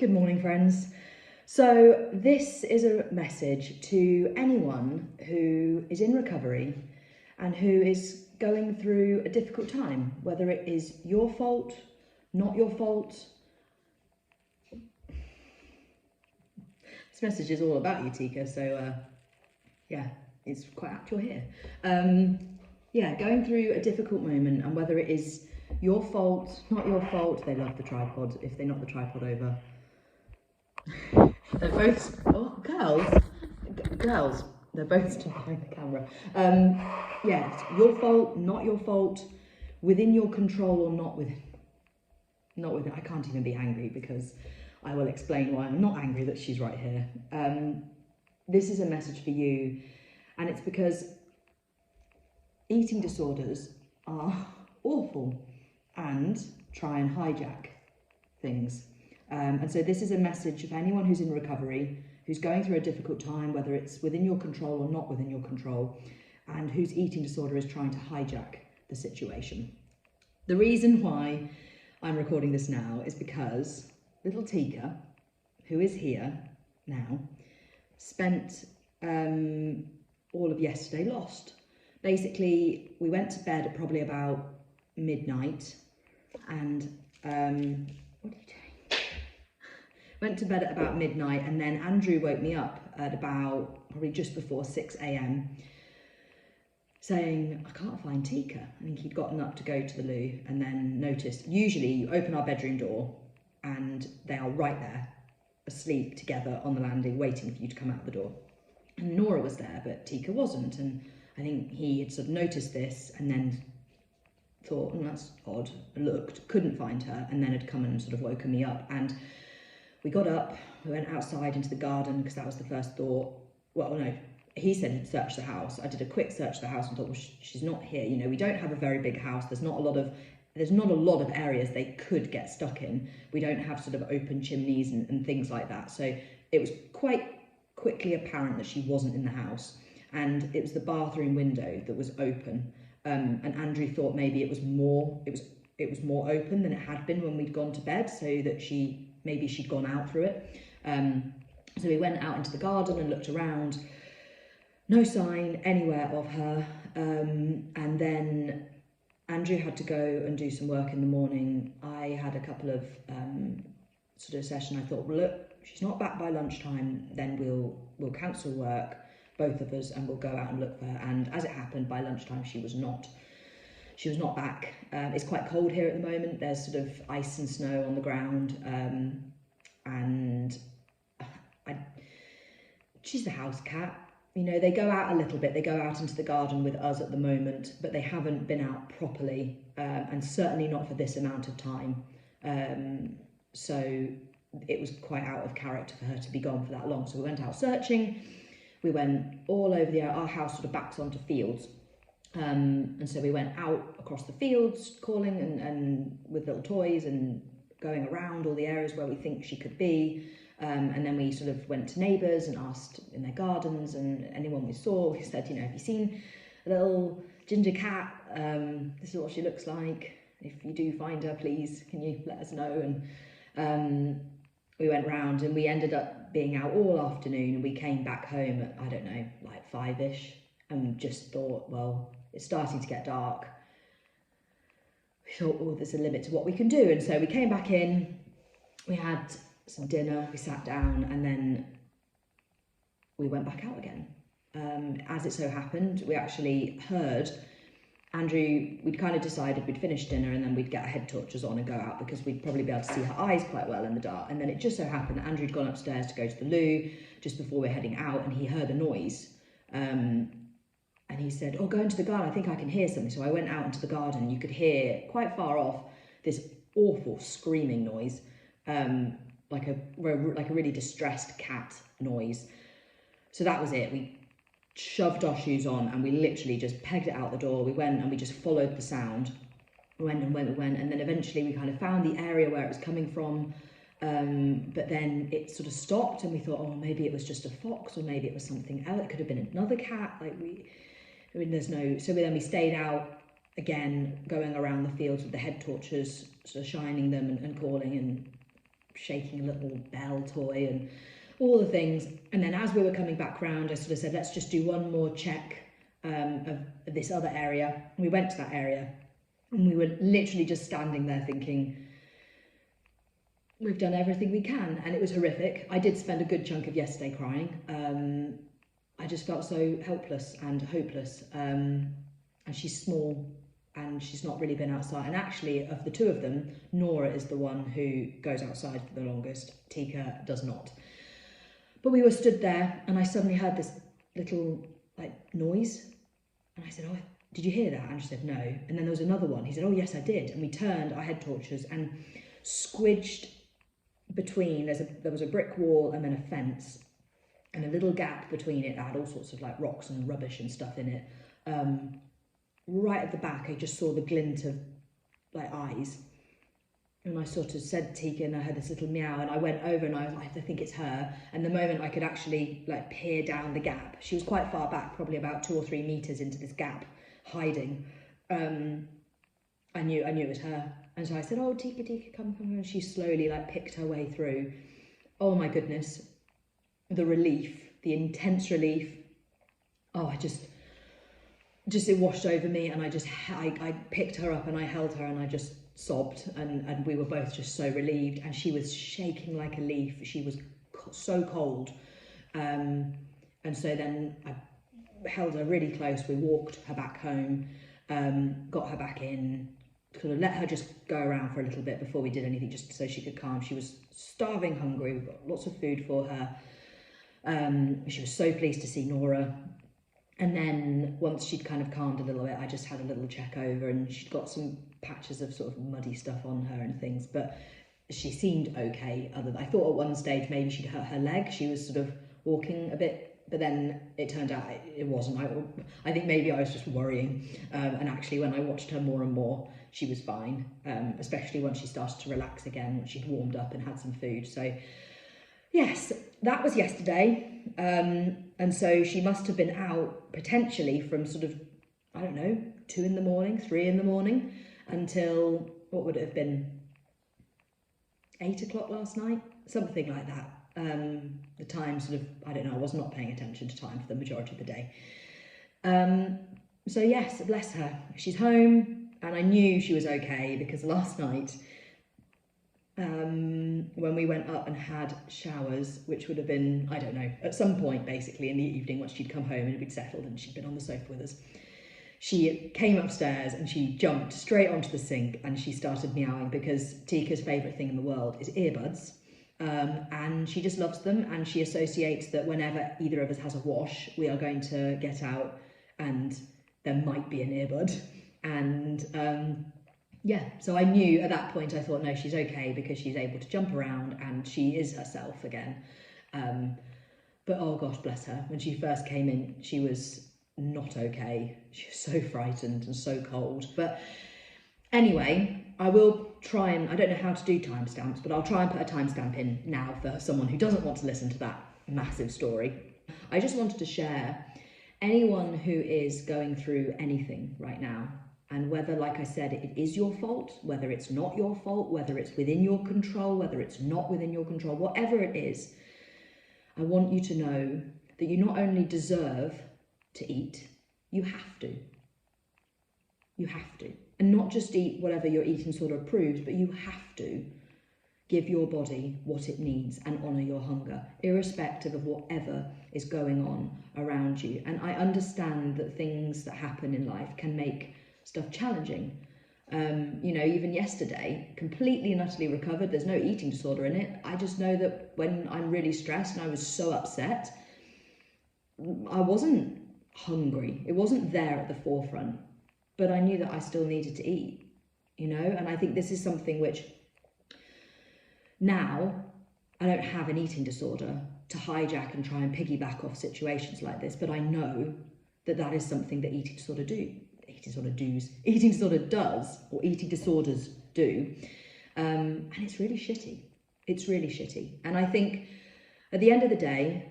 Good morning, friends. So this is a message to anyone who is in recovery and who is going through a difficult time, whether it is your fault, not your fault. This message is all about you, Tikka, so yeah, it's quite apt you're here. Yeah, going through a difficult moment, and whether it is your fault, not your fault. They love the tripod. If they knock the tripod over, they're both, oh, girls, they're both still behind the camera. Yeah, it's your fault, not your fault, within your control or not within. I can't even be angry because I will explain why I'm not angry that she's right here. This is a message for you, and it's because eating disorders are awful and try and hijack things. And so this is a message of anyone who's in recovery, who's going through a difficult time, whether it's within your control or not within your control, and whose eating disorder is trying to hijack the situation. The reason why I'm recording this now is because little Tikka, who is here now, spent all of yesterday lost. Basically, we went to bed at probably about midnight, and what are you doing? Went to bed at about midnight, and then Andrew woke me up at about probably just before 6 a.m. saying, I can't find Tikka. I think he'd gotten up to go to the loo and then noticed, usually you open our bedroom door and they are right there, asleep together on the landing, waiting for you to come out the door. And Nora was there, but Tikka wasn't. And I think he had sort of noticed this and then thought, that's odd, looked, couldn't find her, and then had come and sort of woken me up. And we got up, we went outside into the garden because that was the first thought. Well, no, he said he'd searched the house. I did a quick search of the house and thought, well, she's not here. You know, we don't have a very big house. There's not a lot of areas they could get stuck in. We don't have sort of open chimneys and things like that. So it was quite quickly apparent that she wasn't in the house. And it was the bathroom window that was open. And Andrew thought maybe it was more open than it had been when we'd gone to bed, so that maybe she'd gone out through it. So we went out into the garden and looked around. No sign anywhere of her. And then Andrew had to go and do some work in the morning. I had a couple of sort of session. I thought, well, look, she's not back by lunchtime, then we'll cancel work, both of us, and we'll go out and look for her. And as it happened, by lunchtime she was not back. It's quite cold here at the moment. There's sort of ice and snow on the ground, and she's the house cat. You know, they go out a little bit. They go out into the garden with us at the moment, but they haven't been out properly, and certainly not for this amount of time. So it was quite out of character for her to be gone for that long. So we went out searching. We went all over our house sort of backs onto fields. And so we went out across the fields, calling and with little toys and going around all the areas where we think she could be. And then we sort of went to neighbours and asked in their gardens, and anyone we saw, we said, you know, have you seen a little ginger cat? This is what she looks like. If you do find her, please, can you let us know? And we went round, and we ended up being out all afternoon, and we came back home at, I don't know, like 5-ish, and just thought, well, it's starting to get dark. We thought, oh, there's a limit to what we can do. And so we came back in, we had some dinner, we sat down, and then we went back out again. As it so happened, we actually heard Andrew, we'd kind of decided we'd finish dinner and then we'd get our head torches on and go out because we'd probably be able to see her eyes quite well in the dark. And then it just so happened that Andrew had gone upstairs to go to the loo just before we're heading out, and he heard a noise. And he said, oh, go into the garden, I think I can hear something. So I went out into the garden, and you could hear quite far off this awful screaming noise, like a really distressed cat noise. So that was it. We shoved our shoes on and we literally just pegged it out the door. We went and we just followed the sound. We went, and then eventually we kind of found the area where it was coming from. But then it sort of stopped, and we thought, oh, maybe it was just a fox, or maybe it was something else. It could have been another cat. So then we stayed out again, going around the fields with the head torches, sort of shining them and calling, and shaking a little bell toy and all the things. And then as we were coming back round, I sort of said, let's just do one more check of this other area. And we went to that area and we were literally just standing there thinking, we've done everything we can, and it was horrific. I did spend a good chunk of yesterday crying. I just felt so helpless and hopeless. And she's small and she's not really been outside. And actually, of the two of them, Nora is the one who goes outside for the longest. Tikka does not. But we were stood there and I suddenly heard this little noise. And I said, oh, did you hear that? And she said, no. And then there was another one. He said, oh, yes, I did. And we turned our head torches and squidged between, there was a brick wall and then a fence, and a little gap between it that had all sorts of rocks and rubbish and stuff in it. Right at the back, I just saw the glint of eyes. And I sort of said Tikka, and I heard this little meow, and I went over and I was like, I think it's her. And the moment I could actually peer down the gap, she was quite far back, probably about 2 or 3 meters into this gap, hiding. I knew it was her. And so I said, oh, Tikka, come. And she slowly picked her way through. Oh my goodness. The relief, the intense relief. Oh, I just it washed over me, and I picked her up and I held her and I just sobbed, and we were both just so relieved, and she was shaking like a leaf. She was so cold. And so then I held her really close. We walked her back home, got her back in, sort of let her just go around for a little bit before we did anything, just so she could calm. She was starving hungry. We've got lots of food for her. She was so pleased to see Nora. And then once she'd kind of calmed a little bit, I just had a little check over, and she'd got some patches of sort of muddy stuff on her and things, but she seemed okay. I thought at one stage maybe she'd hurt her leg. She was sort of walking a bit, but then it turned out it wasn't. I think maybe I was just worrying. And actually when I watched her more and more, she was fine, especially once she started to relax again, once she'd warmed up and had some food. So yes, that was yesterday. And so she must have been out potentially from sort of, I don't know, 2 in the morning, 3 in the morning, until, what would it have been, 8 o'clock last night? Something like that. The time sort of, I don't know, I was not paying attention to time for the majority of the day. So yes, bless her. She's home, and I knew she was okay because last night, when we went up and had showers, which would have been, I don't know, at some point basically in the evening once she'd come home and we'd settled and she'd been on the sofa with us, she came upstairs and she jumped straight onto the sink and she started meowing because Tikka's favourite thing in the world is earbuds, and she just loves them, and she associates that whenever either of us has a wash, we are going to get out and there might be an earbud. And yeah, so I knew at that point, I thought, no, she's okay because she's able to jump around and she is herself again. But oh gosh, bless her. When she first came in, she was not okay. She was so frightened and so cold. But anyway, I will try and, I don't know how to do timestamps, but I'll try and put a timestamp in now for someone who doesn't want to listen to that massive story. I just wanted to share, anyone who is going through anything right now, and whether, like I said, it is your fault, whether it's not your fault, whether it's within your control, whether it's not within your control, whatever it is, I want you to know that you not only deserve to eat, you have to. You have to. And not just eat whatever your eating disorder approves, but you have to give your body what it needs and honour your hunger, irrespective of whatever is going on around you. And I understand that things that happen in life can make stuff challenging. You know, even yesterday, completely and utterly recovered. There's no eating disorder in it. I just know that when I'm really stressed and I was so upset, I wasn't hungry. It wasn't there at the forefront, but I knew that I still needed to eat, you know? And I think this is something which now I don't have an eating disorder to hijack and try and piggyback off situations like this, but I know that that is something that eating disorder does, or eating disorders do. And it's really shitty. It's really shitty. And I think at the end of the day,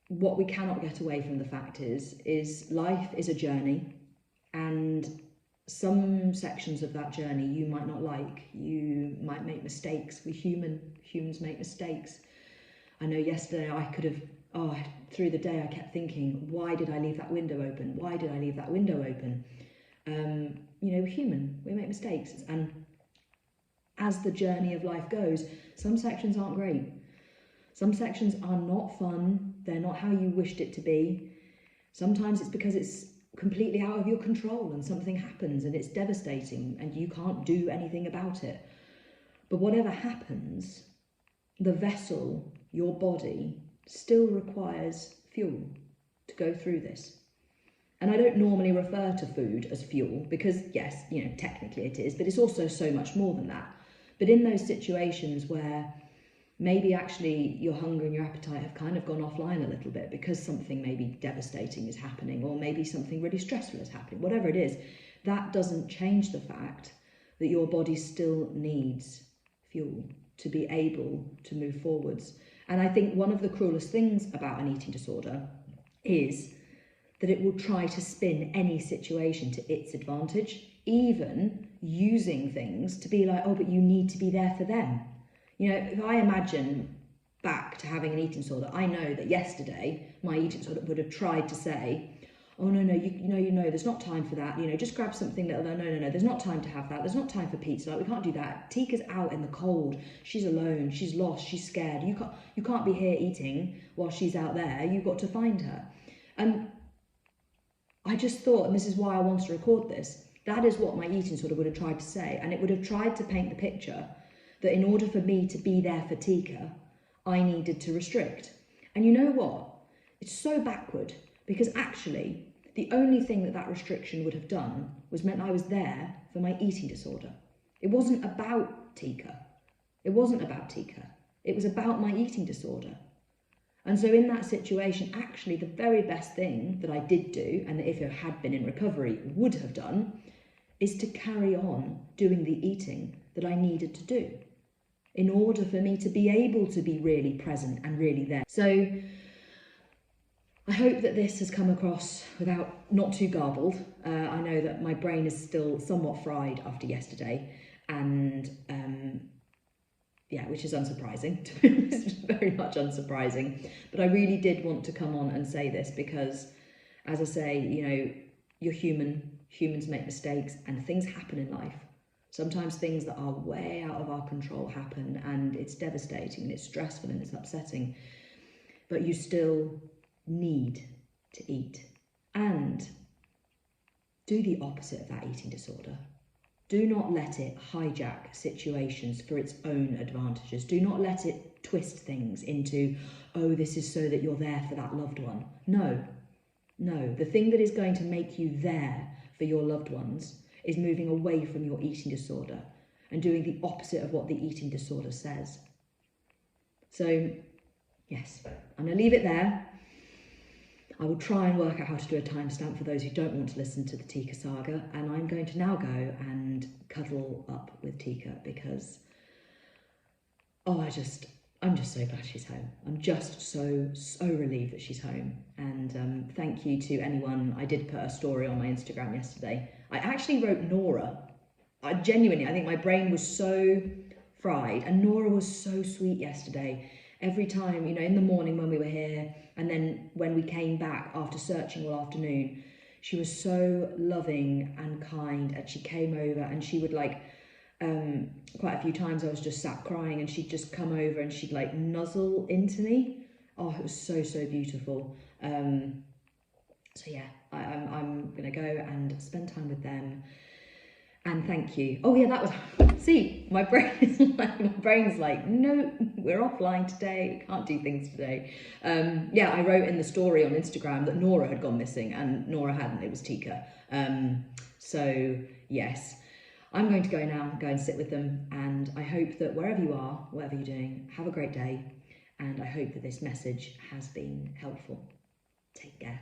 what we cannot get away from the fact is life is a journey, and some sections of that journey you might not like. You might make mistakes. We're human. Humans make mistakes. I know yesterday I could have, through the day I kept thinking, why did I leave that window open? Why did I leave that window open? We're human. We make mistakes. And as the journey of life goes, some sections aren't great. Some sections are not fun. They're not how you wished it to be. Sometimes it's because it's completely out of your control and something happens and it's devastating and you can't do anything about it. But whatever happens, the vessel, your body, still requires fuel to go through this. And I don't normally refer to food as fuel because, yes, technically it is, but it's also so much more than that. But in those situations where maybe actually your hunger and your appetite have kind of gone offline a little bit because something maybe devastating is happening, or maybe something really stressful is happening, whatever it is, that doesn't change the fact that your body still needs fuel to be able to move forwards. And I think one of the cruelest things about an eating disorder is that it will try to spin any situation to its advantage, even using things to be like, oh, but you need to be there for them. If I imagine back to having an eating disorder, I know that yesterday my eating disorder would have tried to say, oh, no, there's not time for that. Just grab something little. No, there's not time to have that. There's not time for pizza. Like, we can't do that. Tikka's out in the cold. She's alone. She's lost. She's scared. You can't be here eating while she's out there. You've got to find her. And I just thought, and this is why I wanted to record this, that is what my eating disorder would have tried to say. And it would have tried to paint the picture that in order for me to be there for Tikka, I needed to restrict. And you know what? It's so backward, because actually the only thing that restriction would have done was meant I was there for my eating disorder. It wasn't about Tikka. It wasn't about Tikka. It was about my eating disorder. And so in that situation, actually the very best thing that I did do, and that if I had been in recovery would have done, is to carry on doing the eating that I needed to do in order for me to be able to be really present and really there. So I hope that this has come across not too garbled. I know that my brain is still somewhat fried after yesterday, and which is unsurprising, to be honest, very much unsurprising. But I really did want to come on and say this because, as I say, you're human, humans make mistakes, and things happen in life. Sometimes things that are way out of our control happen, and it's devastating and it's stressful and it's upsetting, but you still need to eat. And do the opposite of that eating disorder. Do not let it hijack situations for its own advantages. Do not let it twist things into, oh, this is so that you're there for that loved one. No. The thing that is going to make you there for your loved ones is moving away from your eating disorder and doing the opposite of what the eating disorder says. So, yes, I'm going to leave it there. I will try and work out how to do a timestamp for those who don't want to listen to the Tikka saga, and I'm going to now go and cuddle up with Tikka because, I'm just so glad she's home. I'm just so relieved that she's home. And thank you to anyone. I did put a story on my Instagram yesterday. I actually wrote Nora. I think my brain was so fried, and Nora was so sweet yesterday. Every time, in the morning when we were here, and then when we came back after searching all afternoon, she was so loving and kind, and she came over and she would quite a few times I was just sat crying and she'd just come over and she'd nuzzle into me. Oh, it was so beautiful. So yeah, I'm gonna go and spend time with them. And thank you. Oh yeah, that was, see, my brain's like, no, we're offline today, we can't do things today. I wrote in the story on Instagram that Nora had gone missing, and Nora hadn't, it was Tikka. So yes, I'm going to go now, go and sit with them, and I hope that wherever you are, whatever you're doing, have a great day, and I hope that this message has been helpful. Take care.